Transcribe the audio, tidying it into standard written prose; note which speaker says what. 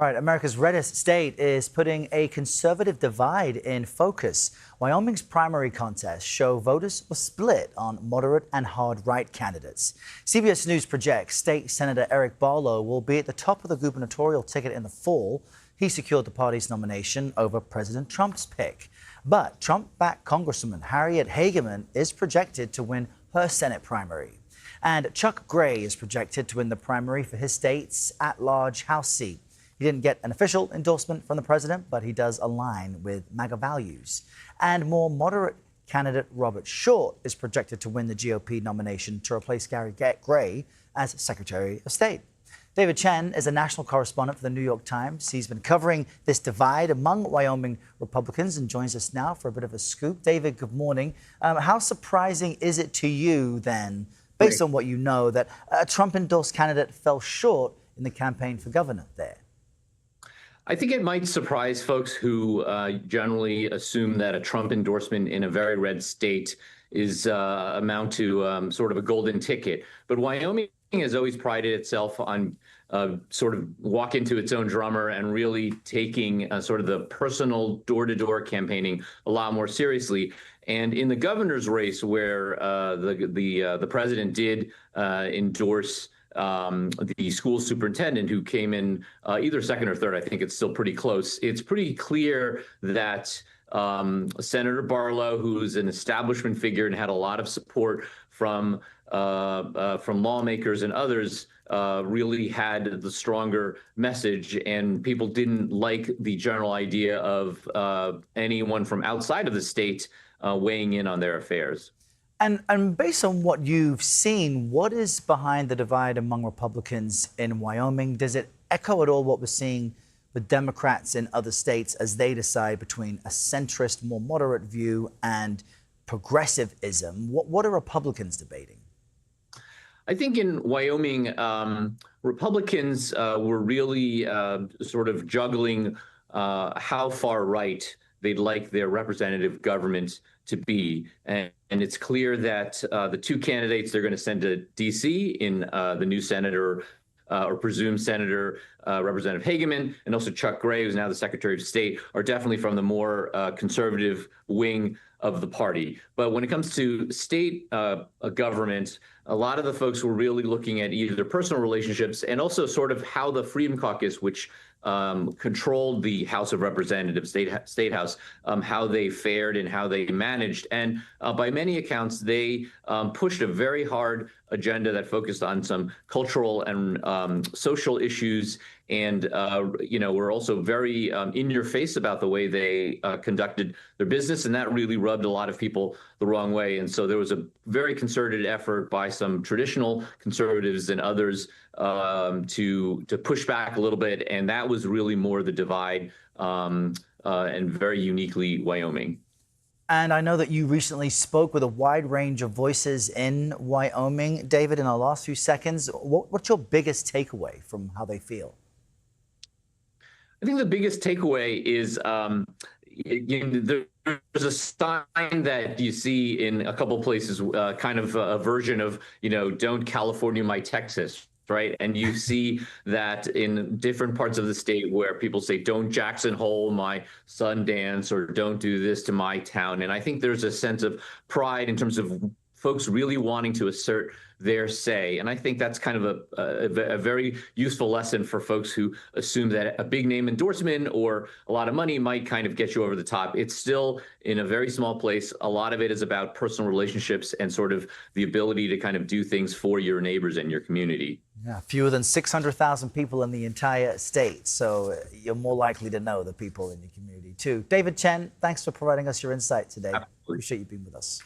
Speaker 1: All right, America's reddest state is putting a conservative divide in focus. Wyoming's primary contests show voters were split on moderate and hard-right candidates. CBS News projects State Senator Eric Barlow will be at the top of the gubernatorial ticket in the fall. He secured the party's nomination over President Trump's pick. But Trump-backed Congresswoman Harriet Hageman is projected to win her Senate primary. And Chuck Gray is projected to win the primary for his state's at-large House seat. He didn't get an official endorsement from the president, but he does align with MAGA values. And more moderate candidate Robert Short is projected to win the GOP nomination to replace Gary Gray as Secretary of State. David Chen is a national correspondent for the New York Times. He's been covering this divide among Wyoming Republicans and joins us now for a bit of a scoop. David, good morning. How surprising is it to you then, based on what you know, that a Trump-endorsed candidate fell short in the campaign for governor there?
Speaker 2: I think it might surprise folks who generally assume that a Trump endorsement in a very red state is amount to sort of a golden ticket. But Wyoming has always prided itself on sort of walk into its own drummer and really taking sort of the personal door-to-door campaigning a lot more seriously. And in the governor's race, where the president did endorse the school superintendent, who came in either second or third, I think it's still pretty close. It's pretty clear that Senator Barlow, who's an establishment figure and had a lot of support from lawmakers and others, really had the stronger message, and people didn't like the general idea of anyone from outside of the state weighing in on their affairs.
Speaker 1: And based on what you've seen, what is behind the divide among Republicans in Wyoming? Does it echo at all what we're seeing with Democrats in other states as they decide between a centrist, more moderate view and progressivism? What are Republicans debating?
Speaker 2: I think in Wyoming, Republicans were really sort of juggling how far right they'd like their representative government to be. And it's clear that the two candidates they're going to send to D.C. in the new senator or presumed Senator Representative Hageman, and also Chuck Gray, who's now the Secretary of State, are definitely from the more conservative wing of the party. But when it comes to state government, a lot of the folks were really looking at either personal relationships and also sort of how the Freedom Caucus, which controlled the House of Representatives, State House, how they fared and how they managed. And by many accounts, they pushed a very hard agenda that focused on some cultural and social issues, and were also very in your face about the way they conducted their business, and that really rubbed a lot of people the wrong way. And so there was a very concerted effort by some traditional conservatives and others to push back a little bit, and that was really more the divide, and very uniquely Wyoming.
Speaker 1: And I know that you recently spoke with a wide range of voices in Wyoming. David, in our last few seconds, what's your biggest takeaway from how they feel?
Speaker 2: I think the biggest takeaway is there's a sign that you see in a couple places, kind of a version of, don't California my Texas, right? And you see that in different parts of the state where people say, don't Jackson Hole my Sundance, or don't do this to my town. And I think there's a sense of pride in terms of folks really wanting to assert their say. And I think that's kind of a very useful lesson for folks who assume that a big name endorsement or a lot of money might kind of get you over the top. It's still in a very small place. A lot of it is about personal relationships and sort of the ability to kind of do things for your neighbors and your community.
Speaker 1: Yeah, fewer than 600,000 people in the entire state. So you're more likely to know the people in your community too. David Chen, thanks for providing us your insight today.
Speaker 2: Absolutely.
Speaker 1: Appreciate you being with us.